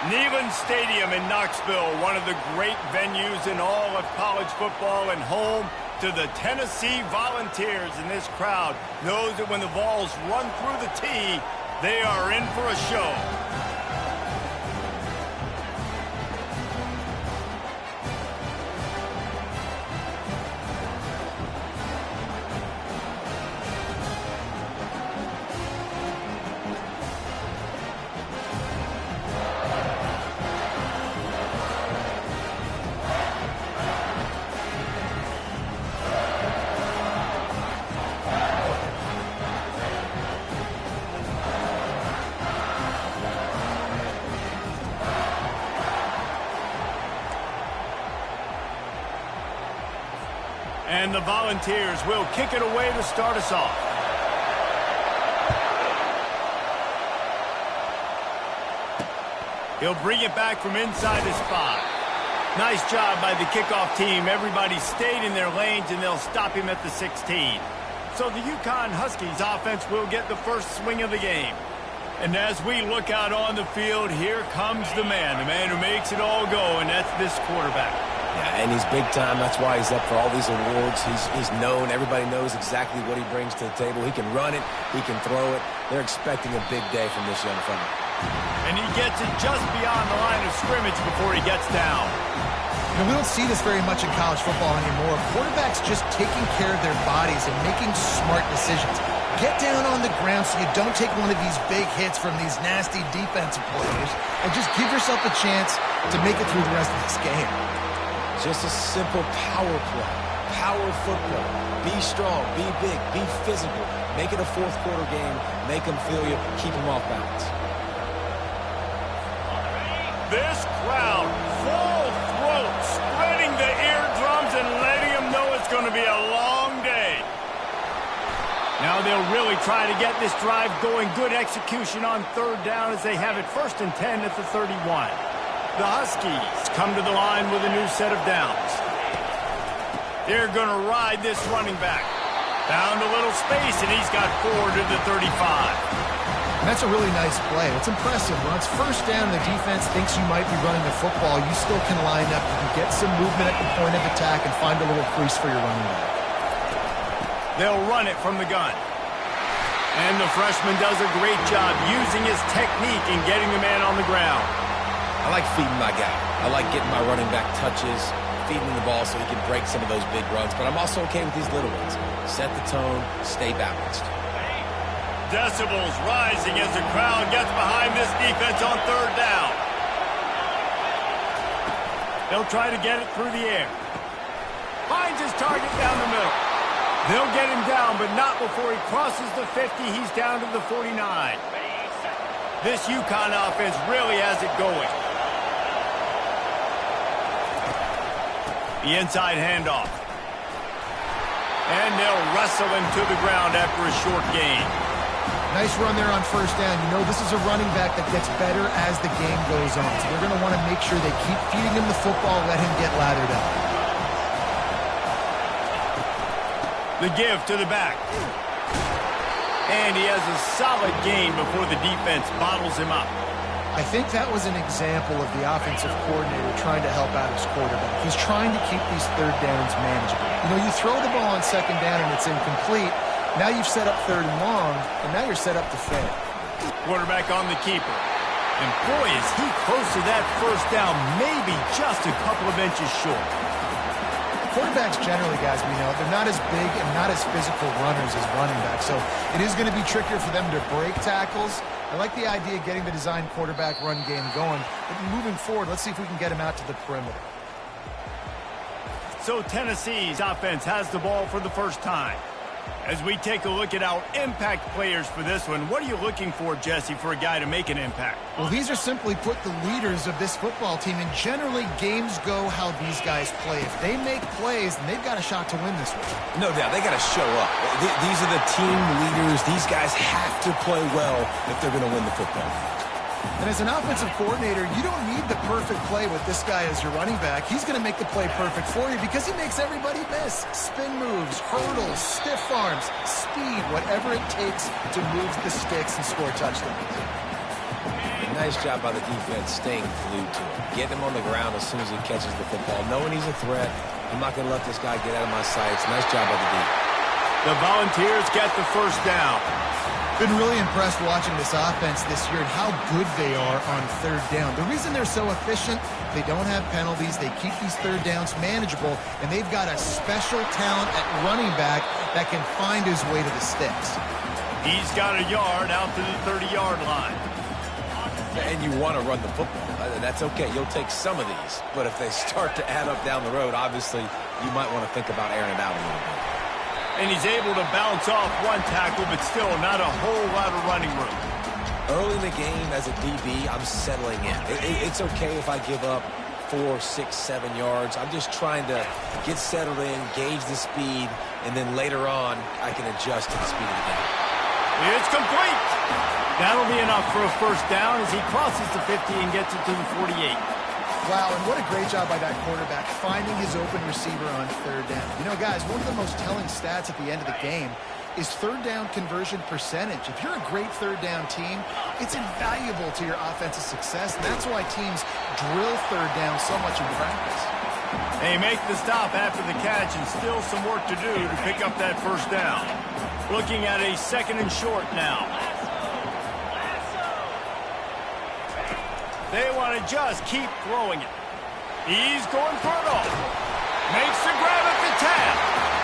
Neyland Stadium in Knoxville, one of the great venues in all of college football and home to the Tennessee Volunteers. And this crowd knows that when the Vols run through the tee, they are in for a show. And the Volunteers will kick it away to start us off. He'll bring it back from inside his 5. Nice job by the kickoff team. Everybody stayed in their lanes, and they'll stop him at the 16. So the UConn Huskies offense will get the first swing of the game. And as we look out on the field, here comes the man who makes it all go, and that's this quarterback. Yeah, and he's big time. That's why he's up for all these awards. He's known. Everybody knows exactly what he brings to the table. He can run it. He can throw it. They're expecting a big day from this young fella. And he gets it just beyond the line of scrimmage before he gets down. You know, we don't see this very much in college football anymore. Quarterbacks just taking care of their bodies and making smart decisions. Get down on the ground so you don't take one of these big hits from these nasty defensive players, and just give yourself a chance to make it through the rest of this game. Just a simple power play. Power football. Be strong. Be big. Be physical. Make it a fourth quarter game. Make them feel you. Keep them off balance. This crowd, full throat, spreading the eardrums and letting them know it's going to be a long day. Now they'll really try to get this drive going. Good execution on third down as they have it 1st and 10 at the 31. The Huskies come to the line with a new set of downs. They're going to ride this running back. Found a little space, and he's got 4 to the 35. And that's a really nice play. It's impressive. When it's 1st down, the defense thinks you might be running the football. You still can line up. You can get some movement at the point of attack and find a little crease for your running back. They'll run it from the gun. And the freshman does a great job using his technique and getting the man on the ground. I like feeding my guy. I like getting my running back touches, feeding him the ball so he can break some of those big runs. But I'm also okay with these little ones. Set the tone, stay balanced. Decibels rising as the crowd gets behind this defense on 3rd down. They'll try to get it through the air. Finds his target down the middle. They'll get him down, but not before he crosses the 50. He's down to the 49. This UConn offense really has it going. The inside handoff. And they'll wrestle him to the ground after a short gain. Nice run there on 1st down. You know, this is a running back that gets better as the game goes on. So they're going to want to make sure they keep feeding him the football, let him get lathered up. The give to the back. And he has a solid gain before the defense bottles him up. I think that was an example of the offensive coordinator trying to help out his quarterback. He's trying to keep these 3rd downs manageable. You know, you throw the ball on 2nd down and it's incomplete. Now you've set up 3rd and long, and now you're set up to fail. Quarterback on the keeper. And boy, is he close to that 1st down, maybe just a couple of inches short. Quarterbacks generally, guys, we know, they're not as big and not as physical runners as running backs, so it is going to be trickier for them to break tackles. I like the idea of getting the design quarterback run game going, but moving forward, let's see if we can get him out to the perimeter. So Tennessee's offense has the ball for the first time. As we take a look at our impact players for this one, what are you looking for, Jesse, for a guy to make an impact? Well, these are simply put the leaders of this football team, and generally games go how these guys play. If they make plays, then they've got a shot to win this one. No doubt, they got to show up. These are the team leaders. These guys have to play well if they're going to win the football. And as an offensive coordinator, you don't need the perfect play with this guy as your running back. He's going to make the play perfect for you because he makes everybody miss. Spin moves, hurdles, stiff arms, speed, whatever it takes to move the sticks and score touchdowns. Nice job by the defense staying glued to him. Getting him on the ground as soon as he catches the football. Knowing he's a threat. I'm not going to let this guy get out of my sights. Nice job by the D. The Volunteers get the first down. Been really impressed watching this offense this year and how good they are on third down. The reason they're so efficient, they don't have penalties. They keep these third downs manageable, and they've got a special talent at running back that can find his way to the sticks. He's got a yard out to the 30-yard line. And you want to run the football. That's okay. You'll take some of these. But if they start to add up down the road, obviously you might want to think about airing it out a little bit. And he's able to bounce off one tackle, but still not a whole lot of running room. Early in the game, as a DB, I'm settling in. It's okay if I give up 4, 6, 7 yards. I'm just trying to get settled in, gauge the speed, and then later on, I can adjust to the speed of the game. It's complete. That'll be enough for a first down as he crosses the 50 and gets it to the 48. Wow, and what a great job by that quarterback finding his open receiver on third down. You know, guys, one of the most telling stats at the end of the game is third down conversion percentage. If you're a great third down team, it's invaluable to your offensive success, and that's why teams drill third down so much in practice. They make the stop after the catch, and still some work to do to pick up that first down. Looking at a second and short now. They want to just keep throwing it. He's going for it all. Makes the grab at the tap.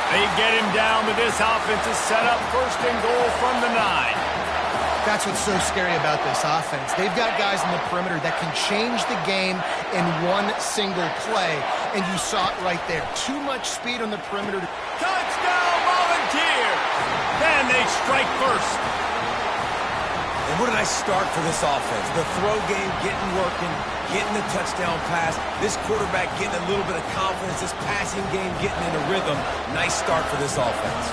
They get him down, but this offense is set up first and goal from the 9. That's what's so scary about this offense. They've got guys in the perimeter that can change the game in one single play, and you saw it right there. Too much speed on the perimeter. Touchdown, Volunteers! Then they strike first. And what a nice start for this offense. The throw game getting working, getting the touchdown pass. This quarterback getting a little bit of confidence. This passing game getting in a rhythm. Nice start for this offense.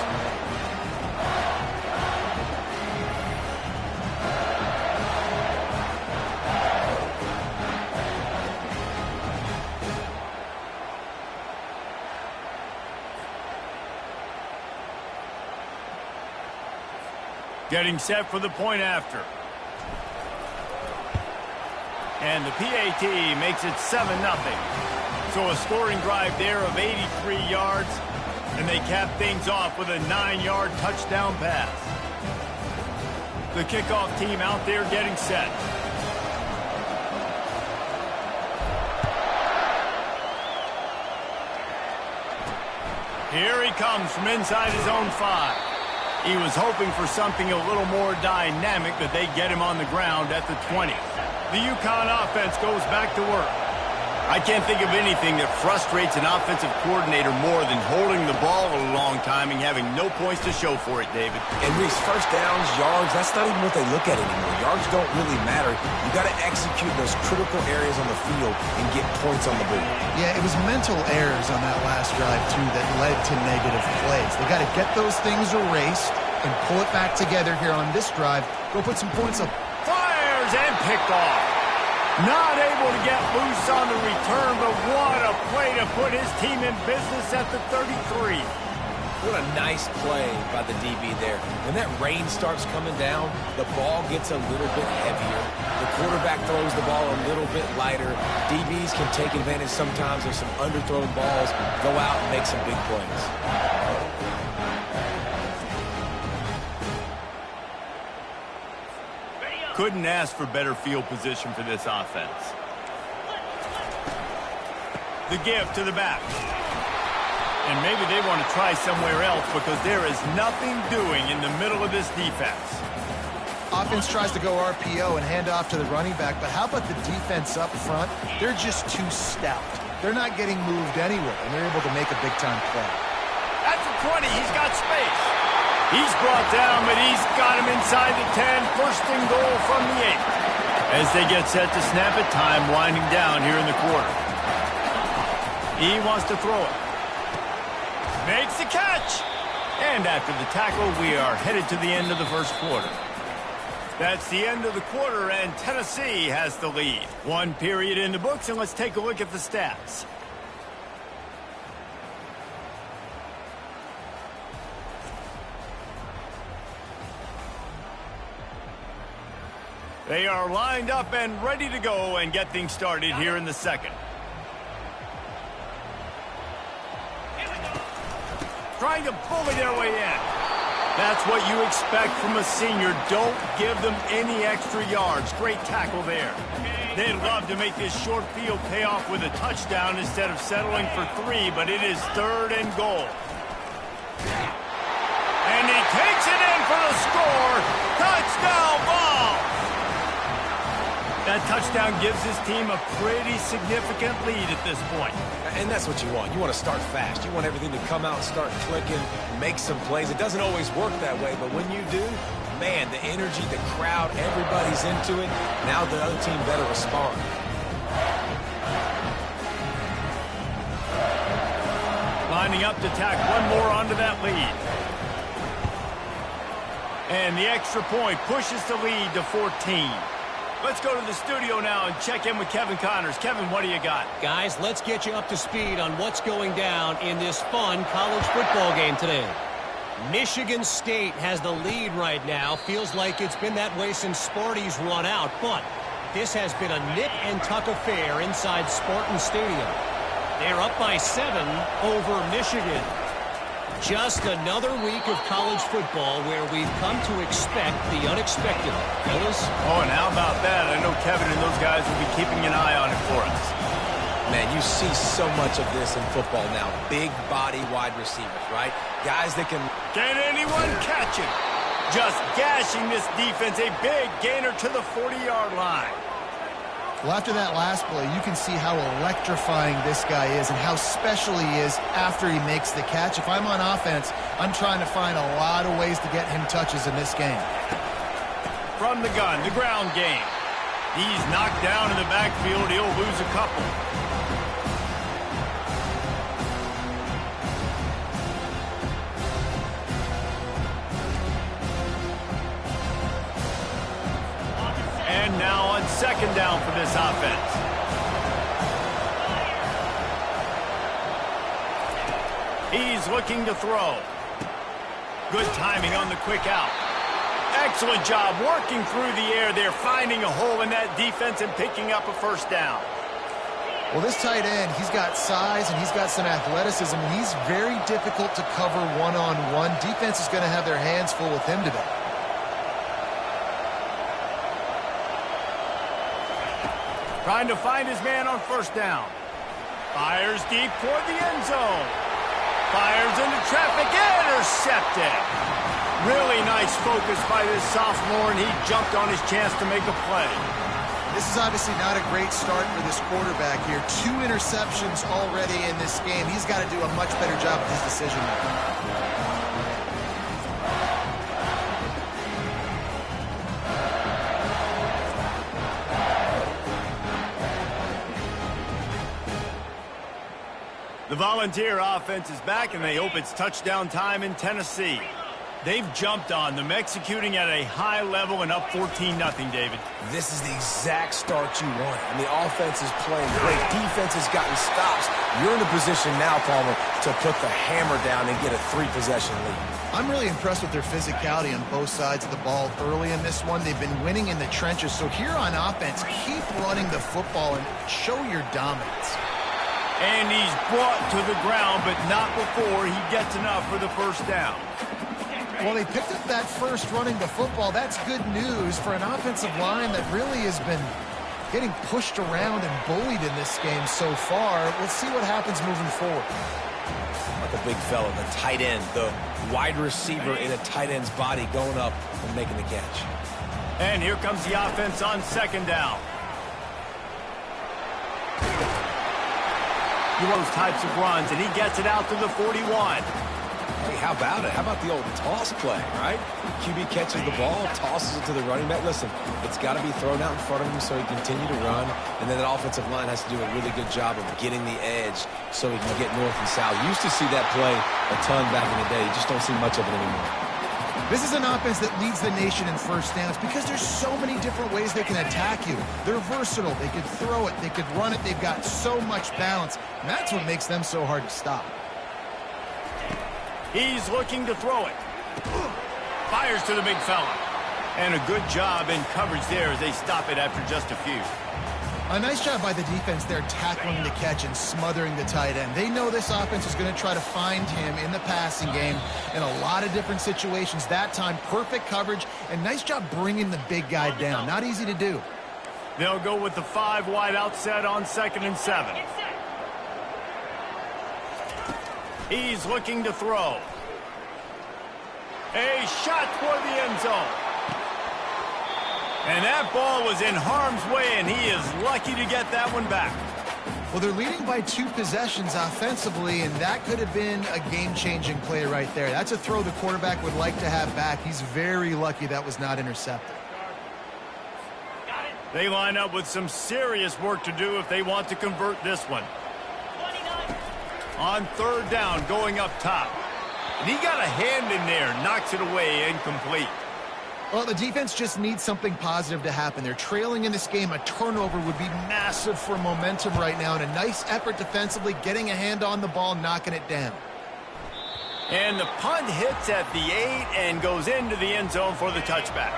Getting set for the point after. And the PAT makes it 7-0. So a scoring drive there of 83 yards. And they cap things off with a 9-yard touchdown pass. The kickoff team out there getting set. Here he comes from inside his own 5. He was hoping for something a little more dynamic, but they get him on the ground at the 20. The UConn offense goes back to work. I can't think of anything that frustrates an offensive coordinator more than holding the ball a long time and having no points to show for it, David. And Reese, first downs, yards, that's not even what they look at anymore. Yards don't really matter. You got to execute those critical areas on the field and get points on the board. Yeah, it was mental errors on that last drive, too, that led to negative plays. They got to get those things erased and pull it back together here on this drive. Go put some points up. Fires and picked off. Not able to get loose on the return, but what a play to put his team in business at the 33. What a nice play by the DB there. When that rain starts coming down, the ball gets a little bit heavier. The quarterback throws the ball a little bit lighter. DBs can take advantage sometimes of some underthrown balls, go out and make some big plays. Couldn't ask for better field position for this offense. The give to the back. And maybe they want to try somewhere else because there is nothing doing in the middle of this defense. Offense tries to go RPO and hand off to the running back, but how about the defense up front? They're just too stout. They're not getting moved anywhere, and they're able to make a big-time play. At the 20, he's got space. He's brought down, but he's got him inside the 10. First and goal from the 8. As they get set to snap it, time winding down here in the quarter. He wants to throw it. Makes the catch. And after the tackle, we are headed to the end of the first quarter. That's the end of the quarter, and Tennessee has the lead. One period in the books, and let's take a look at the stats. They are lined up and ready to go and get things started here in the second. Trying to bully their way in. That's what you expect from a senior. Don't give them any extra yards. Great tackle there. They'd love to make this short field pay off with a touchdown instead of settling for 3, but it is 3rd and goal. And he takes it in for the score. Touchdown ball. That touchdown gives his team a pretty significant lead at this point. And that's what you want. You want to start fast. You want everything to come out and start clicking, make some plays. It doesn't always work that way, but when you do, man, the energy, the crowd, everybody's into it. Now the other team better respond. Lining up to tack one more onto that lead. And the extra point pushes the lead to 14. Let's go to the studio now and check in with Kevin Connors. Kevin, what do you got? Guys, let's get you up to speed on what's going down in this fun college football game today. Michigan State has the lead right now. Feels like it's been that way since Sparty's run out, but this has been a nip-and-tuck affair inside Spartan Stadium. They're up by 7 over Michigan. Just another week of college football where we've come to expect the unexpected. Fellas? Oh, and how about that? I know Kevin and those guys will be keeping an eye on it for us. Man, you see so much of this in football now. Big body wide receivers, right? Guys that can... Can anyone catch him? Just gashing this defense. A big gainer to the 40-yard line. Well, after that last play, you can see how electrifying this guy is and how special he is after he makes the catch. If I'm on offense, I'm trying to find a lot of ways to get him touches in this game. From the gun, the ground game. He's knocked down in the backfield. He'll lose a couple. And now on second down for this offense. He's looking to throw. Good timing on the quick out. Excellent job working through the air there, finding a hole in that defense and picking up a first down. Well, this tight end, he's got size and he's got some athleticism. He's very difficult to cover one-on-one. Defense is going to have their hands full with him today. Trying to find his man on first down. Fires deep toward the end zone. Fires into traffic. Intercepted. Really nice focus by this sophomore, and he jumped on his chance to make a play. This is obviously not a great start for this quarterback here. 2 interceptions already in this game. He's got to do a much better job with his decision making. The Volunteer offense is back, and they hope it's touchdown time in Tennessee. They've jumped on them, executing at a high level and up 14-0, David. This is the exact start you want. And the offense is playing great. Defense has gotten stops. You're in a position now, Palmer, to put the hammer down and get a 3-possession lead. I'm really impressed with their physicality on both sides of the ball early in this one. They've been winning in the trenches. So here on offense, keep running the football and show your dominance. And he's brought to the ground, but not before he gets enough for the first down. Well, they picked up that first running the football. That's good news for an offensive line that really has been getting pushed around and bullied in this game so far. We'll see what happens moving forward. Like a big fella, the tight end, the wide receiver in a tight end's body going up and making the catch. And here comes the offense on second down. He those types of runs, and he gets it out to the 41. Hey, how about it? How about the old toss play, right? QB catches the ball, tosses it to the running back. Listen, it's got to be thrown out in front of him so he can continue to run, and then that offensive line has to do a really good job of getting the edge so he can get north and south. You used to see that play a ton back in the day. You just don't see much of it anymore. This is an offense that leads the nation in first downs because there's so many different ways they can attack you. They're versatile. They could throw it. They could run it. They've got so much balance. And that's what makes them so hard to stop. He's looking to throw it. Fires to the big fella. And a good job in coverage there as they stop it after just a few. A nice job by the defense there tackling the catch and smothering the tight end. They know this offense is going to try to find him in the passing game in a lot of different situations. That time, perfect coverage, and nice job bringing the big guy down. Not easy to do. They'll go with the 5 wide out set on 2nd and 7. He's looking to throw. A shot toward the end zone. And that ball was in harm's way, and he is lucky to get that one back. Well, they're leading by 2 possessions offensively, and that could have been a game-changing play right there. That's a throw the quarterback would like to have back. He's very lucky that was not intercepted. They line up with some serious work to do if they want to convert this one. On 3rd down, going up top. And he got a hand in there, knocks it away, incomplete. Well, the defense just needs something positive to happen. They're trailing in this game. A turnover would be massive for momentum right now, and a nice effort defensively, getting a hand on the ball, knocking it down. And the punt hits at the 8 and goes into the end zone for the touchback.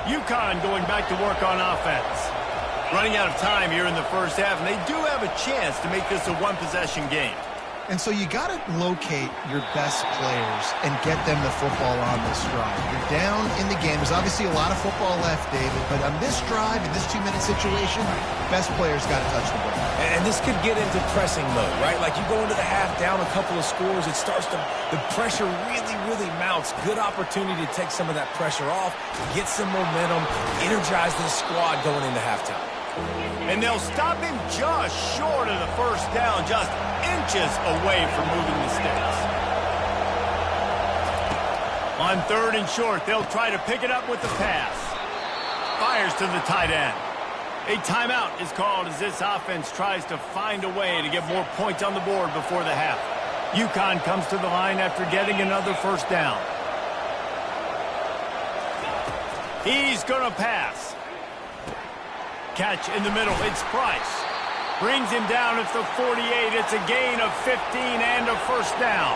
UConn going back to work on offense. Running out of time here in the first half, and they do have a chance to make this a one-possession game. And so you got to locate your best players and get them the football on this drive. You're down in the game. There's obviously a lot of football left, David, but on this drive, in this 2-minute situation, best players got to touch the ball. And this could get into pressing mode, right? Like you go into the half down a couple of scores, it starts to, the pressure really mounts. Good opportunity to take some of that pressure off, get some momentum, energize this squad going into halftime. And they'll stop him just short of the first down, just inches away from moving the sticks. On 3rd and short, they'll try to pick it up with the pass. Fires to the tight end. A timeout is called as this offense tries to find a way to get more points on the board before the half. UConn comes to the line after getting another first down. He's going to pass. Catch in the middle, it's Price. Brings him down at the 48. It's a gain of 15 and a first down.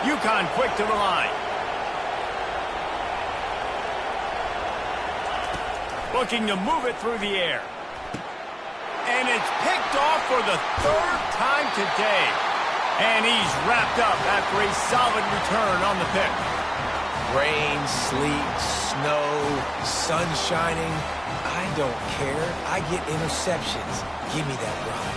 UConn quick to the line. Looking to move it through the air. And it's picked off for the 3rd time today. And he's wrapped up after a solid return on the pick. Rain, sleet, snow, sun shining. I don't care. I get interceptions. Give me that rock.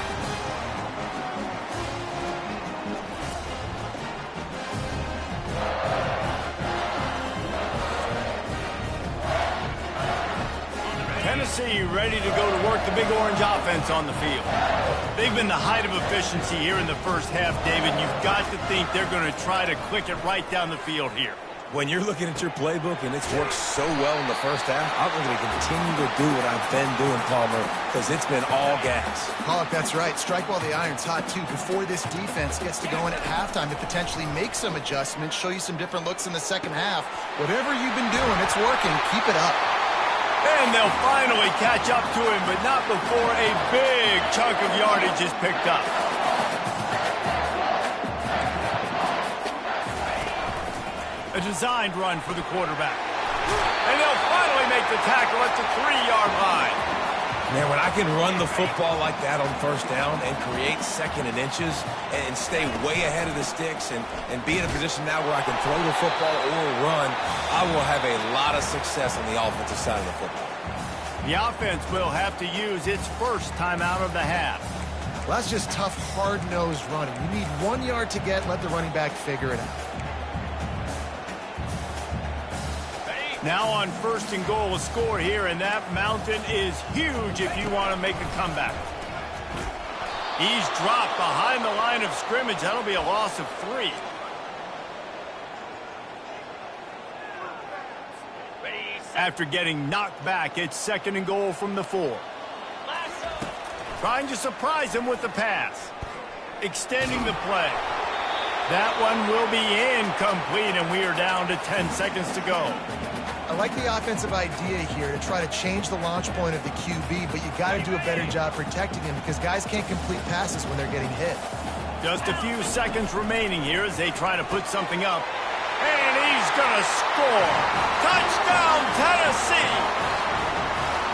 Tennessee ready to go to work the Big Orange offense on the field. They've been the height of efficiency here in the first half, David. You've got to think they're going to try to click it right down the field here. When you're looking at your playbook and it's worked so well in the first half, I'm going to continue to do what I've been doing, Palmer, because it's been all gas. Pollock, that's right. Strike while the iron's hot, too. Before this defense gets to going at halftime to potentially make some adjustments, show you some different looks in the second half. Whatever you've been doing, it's working. Keep it up. And they'll finally catch up to him, but not before a big chunk of yardage is picked up. A designed run for the quarterback. And they'll finally make the tackle at the 3-yard line. Man, when I can run the football like that on first down and create 2nd and inches and stay way ahead of the sticks and be in a position now where I can throw the football or run, I will have a lot of success on the offensive side of the football. The offense will have to use its first timeout of the half. Well, that's just tough, hard-nosed running. You need 1 yard to get, let the running back figure it out. Now on 1st and goal, a score here, and that mountain is huge if you want to make a comeback. He's dropped behind the line of scrimmage. That'll be a loss of 3. After getting knocked back, it's 2nd and goal from the 4. Trying to surprise him with the pass. Extending the play. That one will be incomplete, and we are down to 10 seconds to go. I like the offensive idea here to try to change the launch point of the QB, but you got to do a better job protecting him because guys can't complete passes when they're getting hit. Just a few seconds remaining here as they try to put something up. And he's going to score. Touchdown, Tennessee!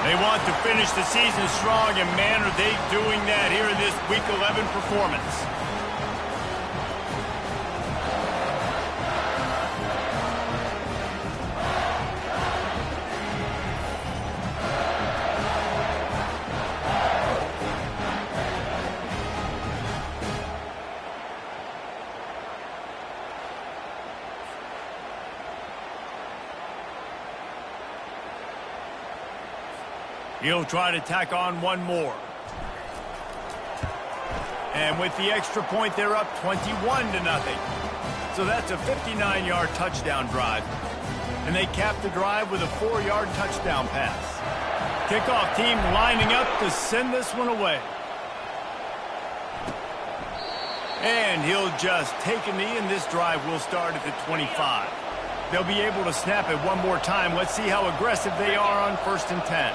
They want to finish the season strong, and man, are they doing that here in this Week 11 performance. He'll try to tack on one more. And with the extra point, they're up 21-0. So that's a 59-yard touchdown drive. And they cap the drive with a 4-yard touchdown pass. Kickoff team lining up to send this one away. And he'll just take a knee, and this drive will start at the 25. They'll be able to snap it one more time. Let's see how aggressive they are on 1st and 10.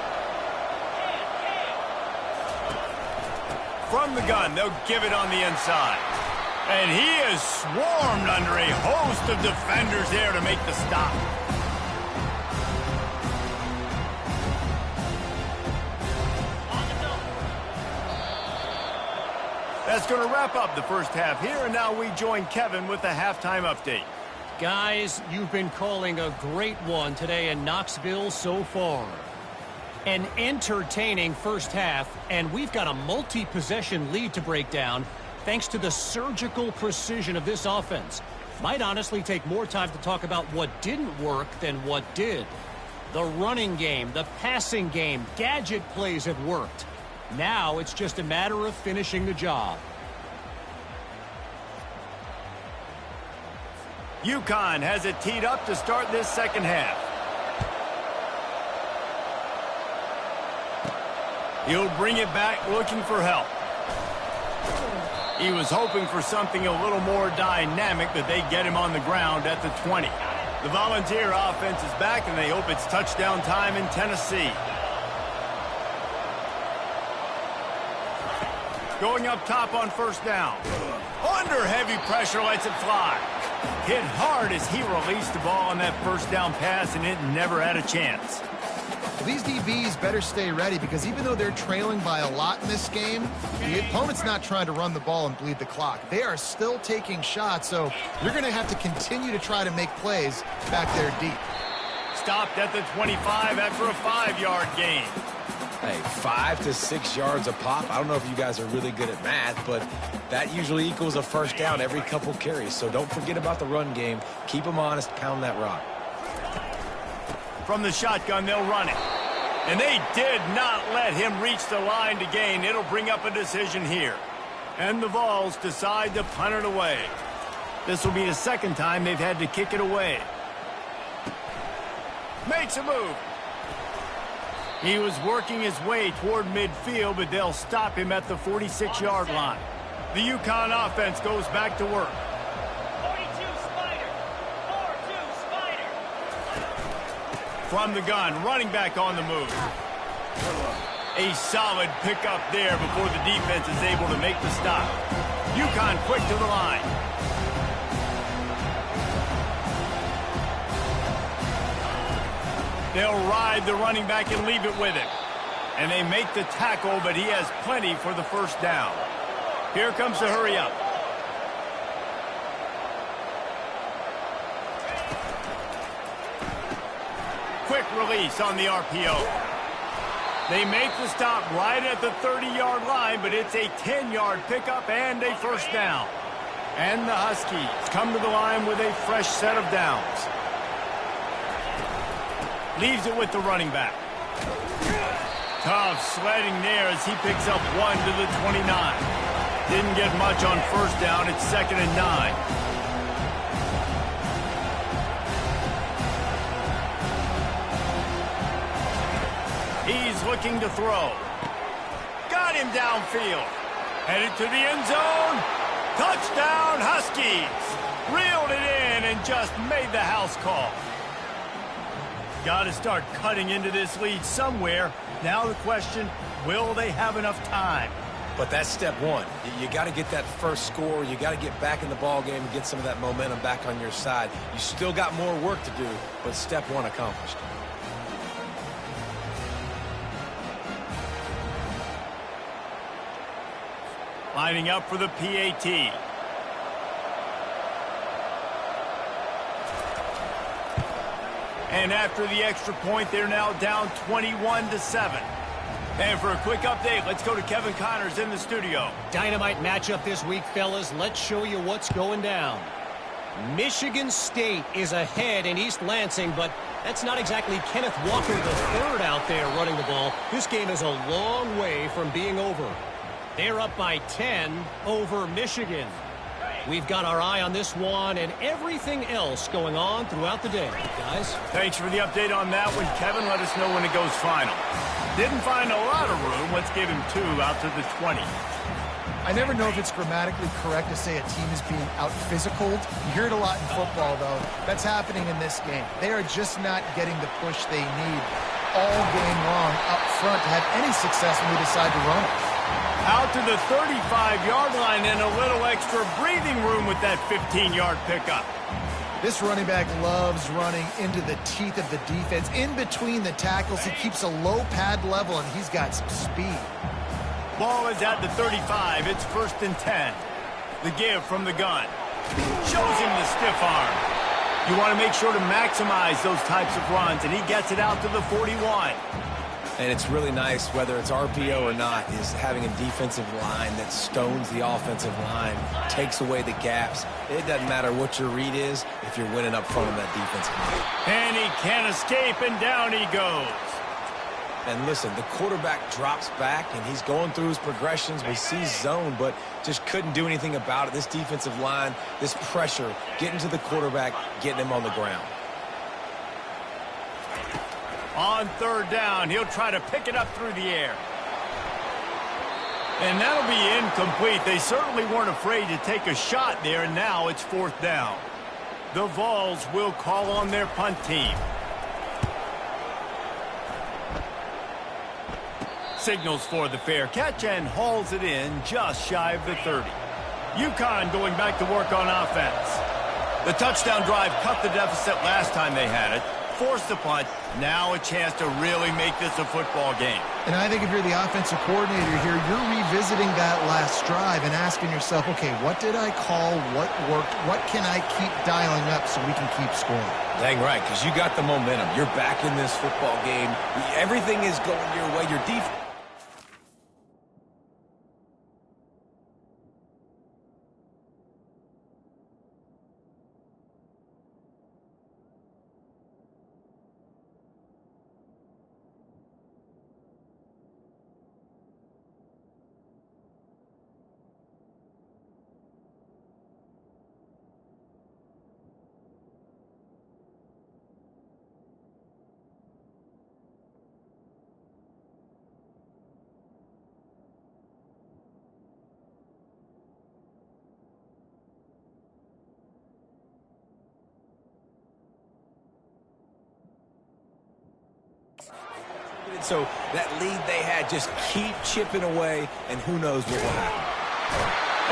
From the gun, they'll give it on the inside. And he is swarmed under a host of defenders there to make the stop. That's going to wrap up the first half here, and now we join Kevin with the halftime update. Guys, you've been calling a great one today in Knoxville so far. An entertaining first half, and we've got a multi-possession lead to break down thanks to the surgical precision of this offense. Might honestly take more time to talk about what didn't work than what did. The running game, the passing game, gadget plays have worked. Now it's just a matter of finishing the job. UConn has it teed up to start this second half. He'll bring it back looking for help. He was hoping for something a little more dynamic, but they get him on the ground at the 20. The Volunteer offense is back, and they hope it's touchdown time in Tennessee. Going up top on 1st down. Under heavy pressure, lets it fly. Hit hard as he released the ball on that 1st down pass, and it never had a chance. These DBs better stay ready, because even though they're trailing by a lot in this game, the opponent's not trying to run the ball and bleed the clock. They are still taking shots, so you're going to have to continue to try to make plays back there deep. Stopped at the 25 after a 5-yard gain. Hey, 5 to 6 yards a pop. I don't know if you guys are really good at math, but that usually equals a 1st down every couple carries. So don't forget about the run game. Keep them honest, pound that rock. From the shotgun, they'll run it. And they did not let him reach the line to gain. It'll bring up a decision here. And the Vols decide to punt it away. This will be the 2nd time they've had to kick it away. Makes a move. He was working his way toward midfield, but they'll stop him at the 46-yard line. The UConn offense goes back to work. 42 Spider. 4-2 Spider. From the gun, running back on the move. A solid pickup there before the defense is able to make the stop. UConn quick to the line. They'll ride the running back and leave it with him. And they make the tackle, but he has plenty for the 1st down. Here comes the hurry up. Quick release on the RPO. They make the stop right at the 30-yard line, but it's a 10-yard pickup and a 1st down. And the Huskies come to the line with a fresh set of downs. Leaves it with the running back. Tough sledding there as he picks up 1 to the 29. Didn't get much on 1st down. It's 2nd and 9. He's looking to throw. Got him downfield. Headed to the end zone. Touchdown, Huskies. Reeled it in and just made the house call. Got to start cutting into this lead somewhere. Now the question, will they have enough time? But that's step one. You got to get that first score. You got to get back in the ball game and get some of that momentum back on your side. You still got more work to do, but step one accomplished. Lining up for the PAT. And after the extra point, they're now down 21-7. And for a quick update, let's go to Kevin Connors in the studio. Dynamite matchup this week, fellas. Let's show you what's going down. Michigan State is ahead in East Lansing, but that's not exactly Kenneth Walker III out there running the ball. This game is a long way from being over. They're up by 10 over Michigan. We've got our eye on this one and everything else going on throughout the day, guys. Thanks for the update on that one, Kevin. Let us know when it goes final. Didn't find a lot of room. Let's give him 2 out to the 20. I never know if it's grammatically correct to say a team is being out-physicaled. You hear it a lot in football, though. That's happening in this game. They are just not getting the push they need all game long up front to have any success when they decide to run it. Out to the 35-yard line and a little extra breathing room with that 15-yard pickup. This running back loves running into the teeth of the defense. In between the tackles, he keeps a low pad level, and he's got some speed. Ball is at the 35. It's 1st and 10. The give from the gun. Shows him the stiff arm. You want to make sure to maximize those types of runs, and he gets it out to the 41. And it's really nice, whether it's RPO or not, is having a defensive line that stones the offensive line, takes away the gaps. It doesn't matter what your read is if you're winning up front of that defensive line. And he can't escape, and down he goes. And listen, the quarterback drops back, and he's going through his progressions. We see zone, but just couldn't do anything about it. This defensive line, this pressure, getting to the quarterback, getting him on the ground. On 3rd down, he'll try to pick it up through the air. And that'll be incomplete. They certainly weren't afraid to take a shot there, and now it's 4th down. The Vols will call on their punt team. Signals for the fair catch and hauls it in just shy of the 30. UConn going back to work on offense. The touchdown drive cut the deficit last time they had it. Forced the punt. Now a chance to really make this a football game. And I think if you're the offensive coordinator here, you're revisiting that last drive and asking yourself, okay, what did I call? What worked? What can I keep dialing up so we can keep scoring? Dang right, because you got the momentum. You're back in this football game. Everything is going your way. Your defense. So that lead they had, just keep chipping away, and who knows what will happen.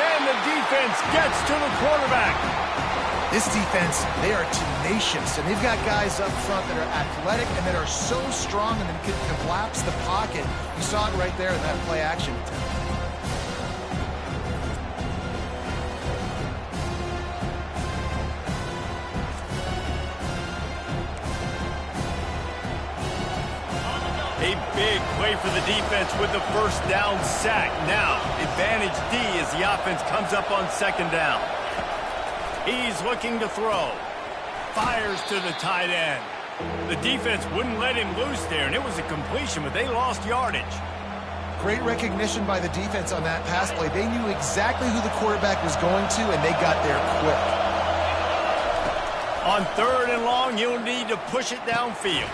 And the defense gets to the quarterback. This defense, they are tenacious, and they've got guys up front that are athletic and that are so strong and can collapse the pocket. You saw it right there in that play action attempt. A big play for the defense with the 1st down sack. Now, advantage D as the offense comes up on 2nd down. He's looking to throw. Fires to the tight end. The defense wouldn't let him loose there, and it was a completion, but they lost yardage. Great recognition by the defense on that pass play. They knew exactly who the quarterback was going to, and they got there quick. On 3rd and long, you'll need to push it downfield.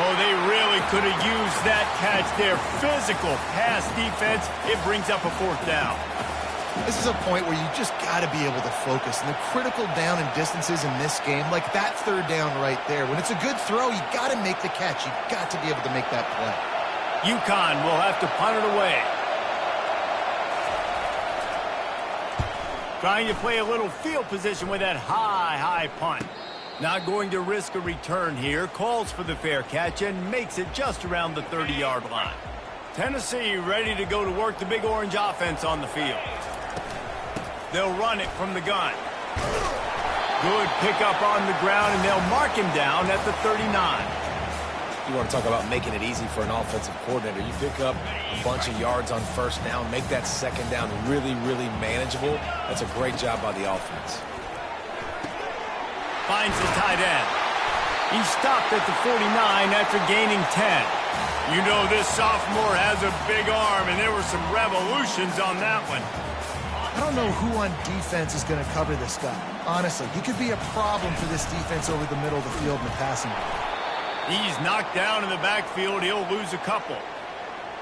Oh, they really could have used that catch there. Physical pass defense. It brings up a 4th down. This is a point where you just got to be able to focus. And the critical down and distances in this game, like that 3rd down right there, when it's a good throw, you got to make the catch. You got to be able to make that play. UConn will have to punt it away. Trying to play a little field position with that high punt. Not going to risk a return here. Calls for the fair catch and makes it just around the 30-yard line. Tennessee ready to go to work the Big Orange offense on the field. They'll run it from the gun. Good pickup on the ground, and they'll mark him down at the 39. You want to talk about making it easy for an offensive coordinator. You pick up a bunch of yards on first down, make that second down really, really manageable. That's a great job by the offense. Finds the tight end. He stopped at the 49 after gaining 10. You know this sophomore has a big arm, and there were some revolutions on that one. I don't know who on defense is going to cover this guy. Honestly, he could be a problem for this defense over the middle of the field in the passing game. He's knocked down in the backfield. He'll lose a couple.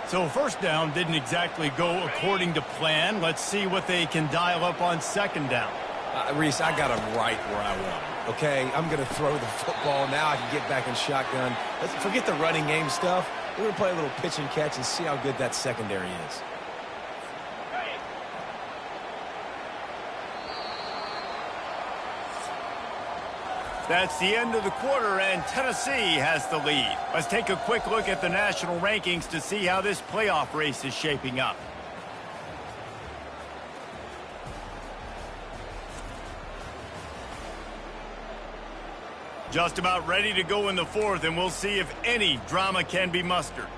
So first down didn't exactly go according to plan. Let's see what they can dial up on second down. Reese, I got him right where I want him. Okay, I'm going to throw the football. Now I can get back in shotgun. Let's forget the running game stuff. We're going to play a little pitch and catch and see how good that secondary is. That's the end of the quarter, and Tennessee has the lead. Let's take a quick look at the national rankings to see how this playoff race is shaping up. Just about ready to go in the fourth, and we'll see if any drama can be mustered.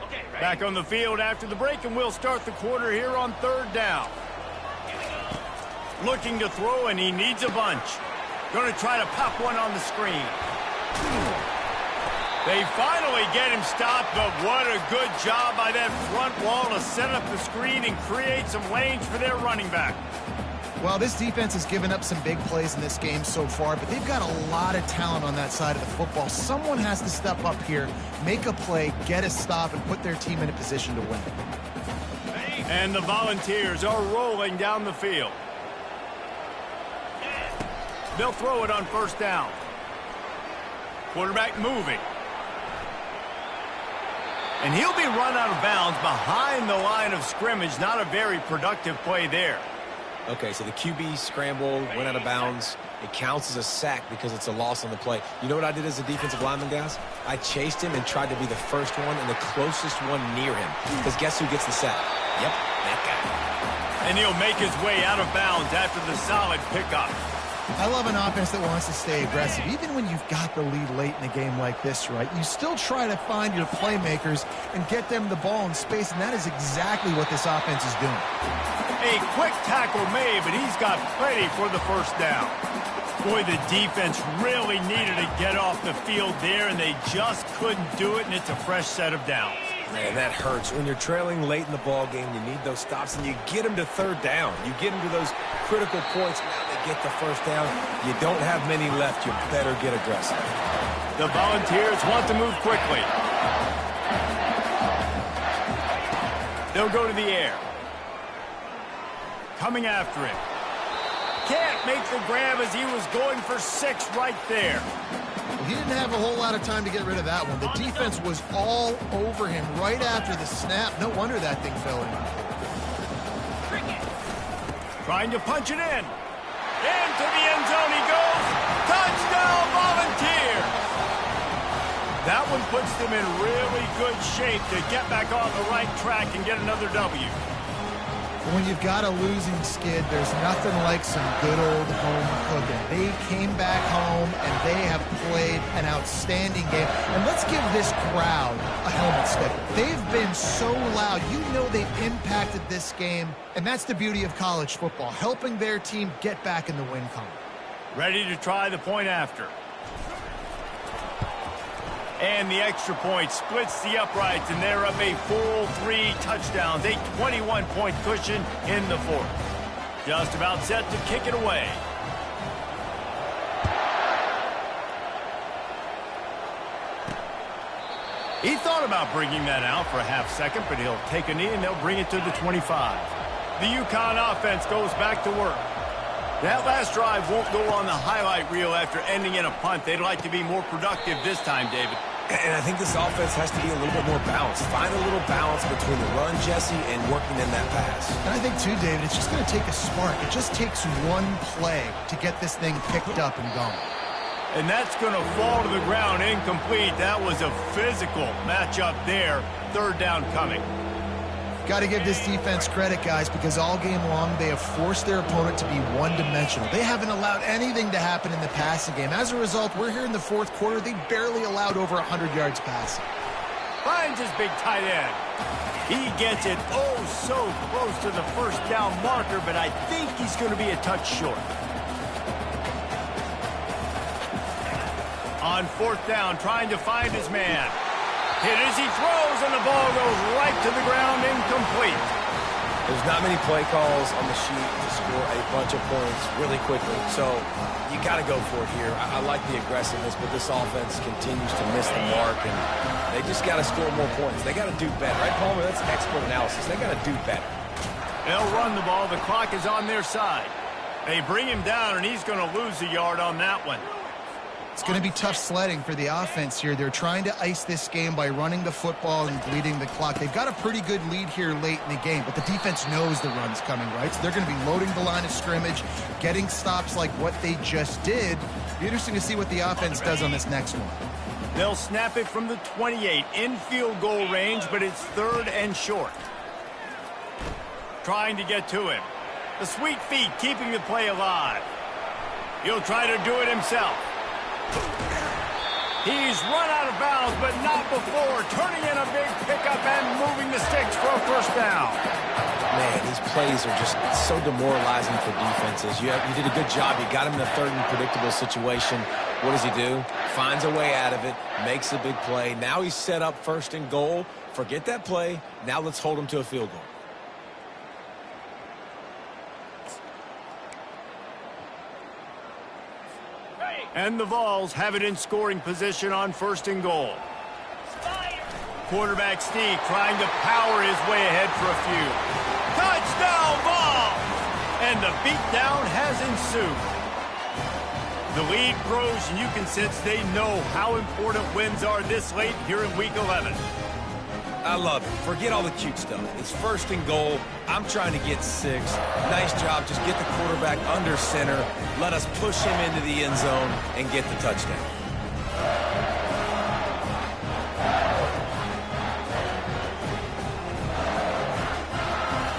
Okay, ready? Back on the field after the break, and we'll start the quarter here on third down. Here we go. Looking to throw, and he needs a bunch. Going to try to pop one on the screen. They finally get him stopped, but what a good job by that front wall to set up the screen and create some lanes for their running back. Well, this defense has given up some big plays in this game so far, but they've got a lot of talent on that side of the football. Someone has to step up here, make a play, get a stop, and put their team in a position to win. And the Volunteers are rolling down the field. They'll throw it on first down. Quarterback moving. And he'll be run out of bounds behind the line of scrimmage. Not a very productive play there. Okay, so the QB scrambled, went out of bounds. It counts as a sack because it's a loss on the play. You know what I did as a defensive lineman, guys? I chased him and tried to be the first one and the closest one near him. Because guess who gets the sack? Yep, that guy. And he'll make his way out of bounds after the solid pickup. I love an offense that wants to stay aggressive. Even when you've got the lead late in a game like this, right, you still try to find your playmakers and get them the ball in space, and that is exactly what this offense is doing. A quick tackle made, but he's got plenty for the first down. Boy, the defense really needed to get off the field there, and they just couldn't do it, and it's a fresh set of downs. Man, that hurts. When you're trailing late in the ball game, you need those stops, and you get them to third down. You get them to those critical points. Now they get the first down. You don't have many left. You better get aggressive. The Volunteers want to move quickly. They'll go to the air. Coming after him. Can't make the grab as he was going for 6 right there. Well, he didn't have a whole lot of time to get rid of that one. The defense was all over him right after the snap. No wonder that thing fell in. Trying to punch it in. Into the end zone he goes. Touchdown, Volunteers! That one puts them in really good shape to get back on the right track and get another W. When you've got a losing skid, there's nothing like some good old home cooking. They came back home, and they have played an outstanding game. And let's give this crowd a helmet step. They've been so loud. You know they've impacted this game, and that's the beauty of college football, helping their team get back in the win column. Ready to try the point after. And the extra point splits the uprights, and they're up a full 3 touchdowns, a 21-point cushion in the fourth. Just about set to kick it away. He thought about bringing that out for a half second, but he'll take a knee, and they'll bring it to the 25. The UConn offense goes back to work. That last drive won't go on the highlight reel after ending in a punt. They'd like to be more productive this time, David. And I think this offense has to be a little bit more balanced. Find a little balance between the run, Jesse, and working in that pass. And I think, too, David, it's just going to take a spark. It just takes one play to get this thing picked up and going. And that's going to fall to the ground incomplete. That was a physical matchup there. Third down coming. Got to give this defense credit, guys, because all game long they have forced their opponent to be one-dimensional. They haven't allowed anything to happen in the passing game. As a result, we're here in the fourth quarter. They barely allowed over 100 yards passing. Finds his big tight end. He gets it oh so close to the first down marker, but I think he's going to be a touch short. On fourth down, trying to find his man. Hit as he throws, and the ball goes right to the ground, incomplete. There's not many play calls on the sheet to score a bunch of points really quickly, so you got to go for it here. I like the aggressiveness, but this offense continues to miss the mark, and they just got to score more points. They got to do better, right, Palmer? That's expert analysis. They got to do better. They'll run the ball. The clock is on their side. They bring him down, and he's going to lose a yard on that one. It's going to be tough sledding for the offense here. They're trying to ice this game by running the football and bleeding the clock. They've got a pretty good lead here late in the game, but the defense knows the run's coming, right? So they're going to be loading the line of scrimmage, getting stops like what they just did. Be interesting to see what the offense does on this next one. They'll snap it from the 28 in field goal range, but it's third and short. Trying to get to him. The sweet feet keeping the play alive. He'll try to do it himself. He's run out of bounds, but not before. Turning in a big pickup and moving the sticks for a first down. Man, these plays are just so demoralizing for defenses. You did a good job. You got him in a third and predictable situation. What does he do? Finds a way out of it, makes a big play. Now he's set up first and goal. Forget that play. Now let's hold him to a field goal. And the Vols have it in scoring position on first and goal. Quarterback Steve trying to power his way ahead for a few. Touchdown Vols! And the beatdown has ensued. The lead grows, and you can sense they know how important wins are this late here in Week 11. I love it. Forget all the cute stuff. It's first and goal. I'm trying to get 6. Nice job. Just get the quarterback under center. Let us push him into the end zone and get the touchdown.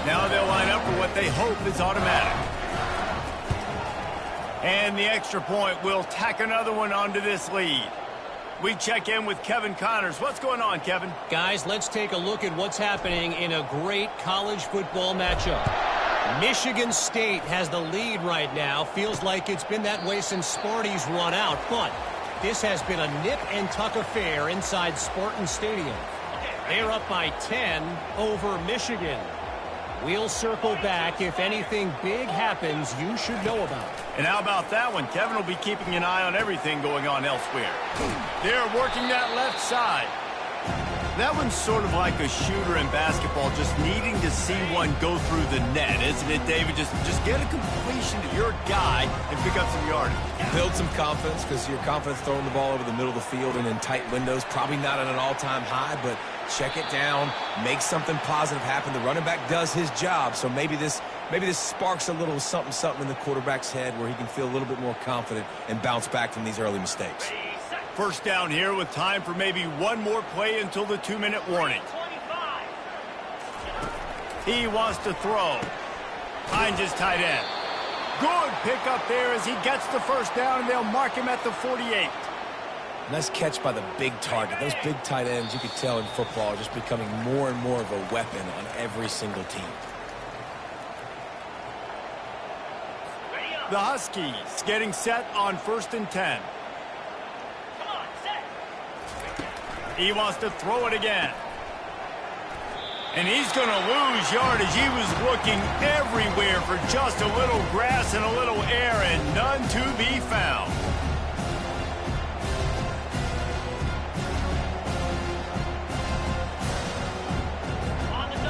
Now they'll line up for what they hope is automatic. And the extra point will tack another one onto this lead. We check in with Kevin Connors. What's going on, Kevin? Guys, let's take a look at what's happening in a great college football matchup. Michigan State has the lead right now. Feels like it's been that way since Sparty's run out, but this has been a nip-and-tuck affair inside Spartan Stadium. They're up by 10 over Michigan. We'll circle back. If anything big happens, you should know about it. And how about that one? Kevin will be keeping an eye on everything going on elsewhere. They're working that left side. That one's sort of like a shooter in basketball, just needing to see one go through the net, isn't it, David? Just get a completion to your guy and pick up some yardage. Build some confidence, because your confidence throwing the ball over the middle of the field and in tight windows, probably not at an all-time high, but check it down, make something positive happen. The running back does his job, so maybe this sparks a little something in the quarterback's head where he can feel a little bit more confident and bounce back from these early mistakes. First down here with time for maybe one more play until the 2-minute warning. He wants to throw. Finds his tight end. Good pickup there as he gets the first down, and they'll mark him at the 48. Nice catch by the big target. Those big tight ends, you could tell in football, are just becoming more and more of a weapon on every single team. The Huskies getting set on first and 10. He wants to throw it again. And he's going to lose yardage. He was looking everywhere for just a little grass and a little air, and none to be found.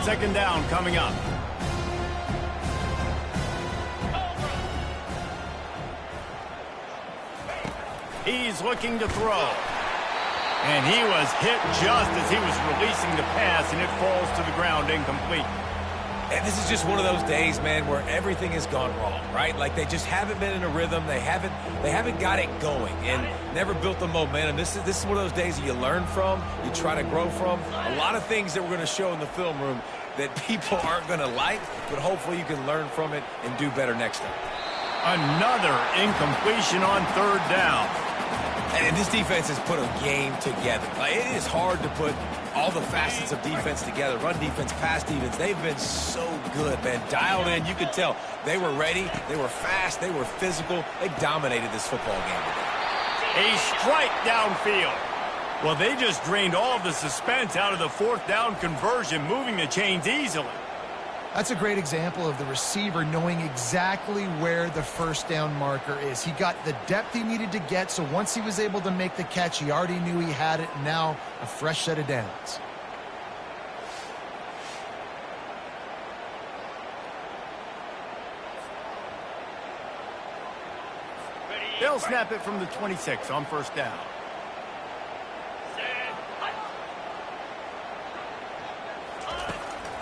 Second down coming up. He's looking to throw. And he was hit just as he was releasing the pass, and it falls to the ground incomplete. And this is just one of those days, man, where everything has gone wrong, right? Like they just haven't been in a rhythm. They haven't got it going and never built the momentum. This is one of those days that you learn from, you try to grow from. A lot of things that we're going to show in the film room that people aren't going to like, but hopefully you can learn from it and do better next time. Another incompletion on third down. And this defense has put a game together. Like, it is hard to put all the facets of defense together. Run defense, pass defense. They've been so good, man. Dialed in. You could tell they were ready. They were fast. They were physical. They dominated this football game today. A strike downfield. Well, they just drained all of the suspense out of the fourth down conversion, moving the chains easily. That's a great example of the receiver knowing exactly where the first down marker is. He got the depth he needed to get, so once he was able to make the catch, he already knew he had it. Now a fresh set of downs. They'll snap it from the 26 on first down.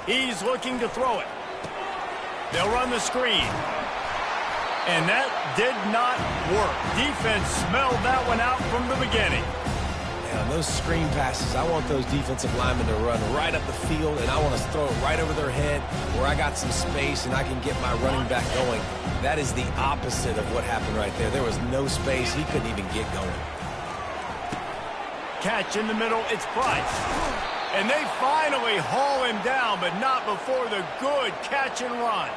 He's looking to throw it. They'll run the screen. And that did not work. Defense smelled that one out from the beginning. Yeah, those screen passes, I want those defensive linemen to run right up the field, and I want to throw it right over their head where I got some space and I can get my running back going. That is the opposite of what happened right there. There was no space. He couldn't even get going. Catch in the middle. It's Price. And they finally haul him down, but not before the good catch and run.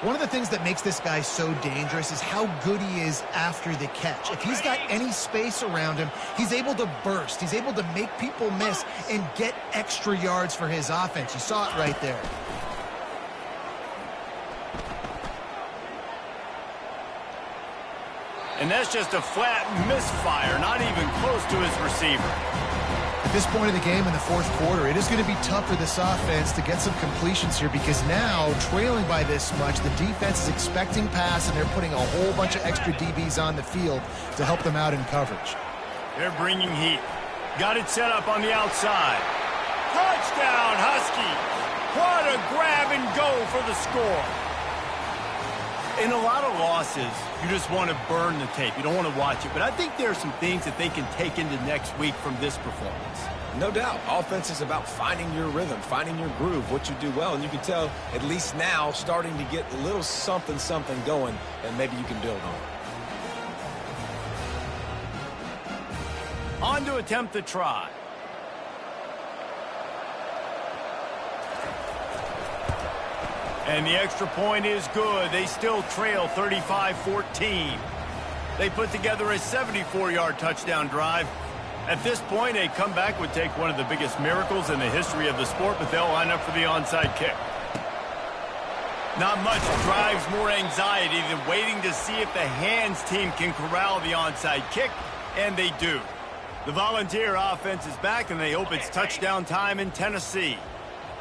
One of the things that makes this guy so dangerous is how good he is after the catch. If he's got any space around him, he's able to burst. He's able to make people miss and get extra yards for his offense. You saw it right there. And that's just a flat misfire, not even close to his receiver. At this point of the game in the fourth quarter, it is going to be tough for this offense to get some completions here because now, trailing by this much, the defense is expecting pass, and they're putting a whole bunch of extra DBs on the field to help them out in coverage. They're bringing heat. Got it set up on the outside. Touchdown, Husky! What a grab and go for the score. In a lot of losses, you just want to burn the tape. You don't want to watch it. But I think there are some things that they can take into next week from this performance. No doubt. Offense is about finding your rhythm, finding your groove, what you do well. And you can tell, at least now, starting to get a little something going, and maybe you can build on. On to attempt the try. And the extra point is good. They still trail 35-14. They put together a 74-yard touchdown drive. At this point, a comeback would take one of the biggest miracles in the history of the sport, but they'll line up for the onside kick. Not much drives more anxiety than waiting to see if the hands team can corral the onside kick, and they do. The Volunteer offense is back, and they hope it's touchdown time in Tennessee.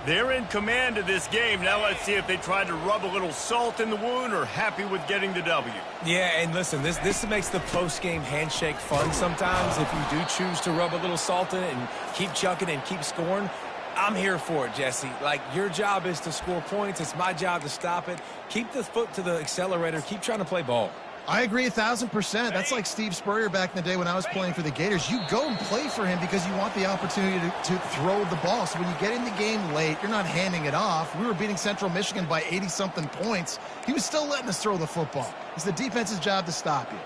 They're in command of this game. Now let's see if they try to rub a little salt in the wound or happy with getting the W. Yeah, and listen, this makes the post-game handshake fun sometimes. If you do choose to rub a little salt in it and keep chucking and keep scoring, I'm here for it, Jesse. Like, your job is to score points. It's my job to stop it. Keep the foot to the accelerator. Keep trying to play ball. I agree 1,000%. That's like Steve Spurrier back in the day when I was playing for the Gators. You go and play for him because you want the opportunity to throw the ball. So when you get in the game late, you're not handing it off. We were beating Central Michigan by 80-something points. He was still letting us throw the football. It's the defense's job to stop you.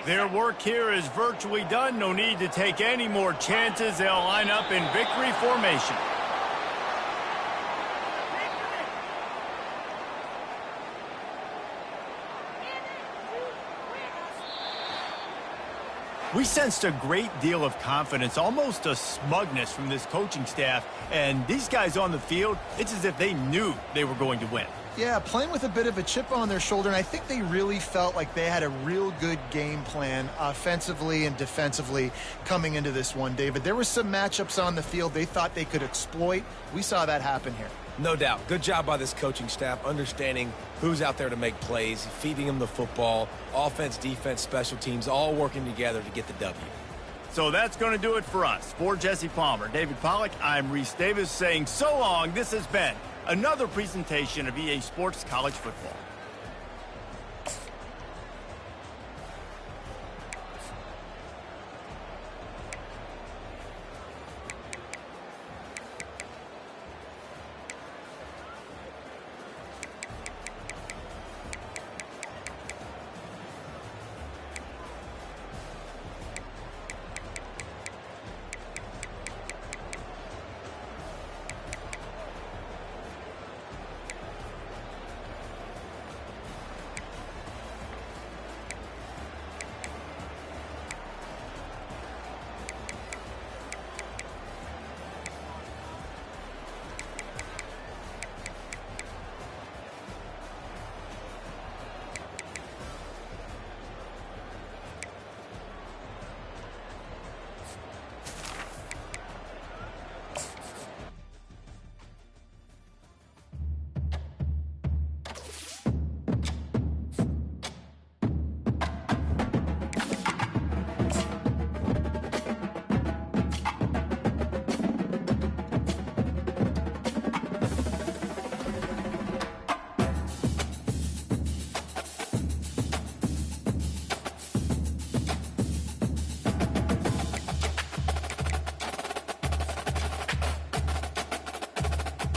Their work here is virtually done. No need to take any more chances. They'll line up in victory formation. We sensed a great deal of confidence, almost a smugness from this coaching staff. And these guys on the field, it's as if they knew they were going to win. Yeah, playing with a bit of a chip on their shoulder, and I think they really felt like they had a real good game plan offensively and defensively coming into this one, David. There were some matchups on the field they thought they could exploit. We saw that happen here. No doubt. Good job by this coaching staff, understanding who's out there to make plays, feeding them the football, offense, defense, special teams, all working together to get the W. So that's going to do it for us. For Jesse Palmer, David Pollack, I'm Reese Davis saying so long. This has been another presentation of EA Sports College Football.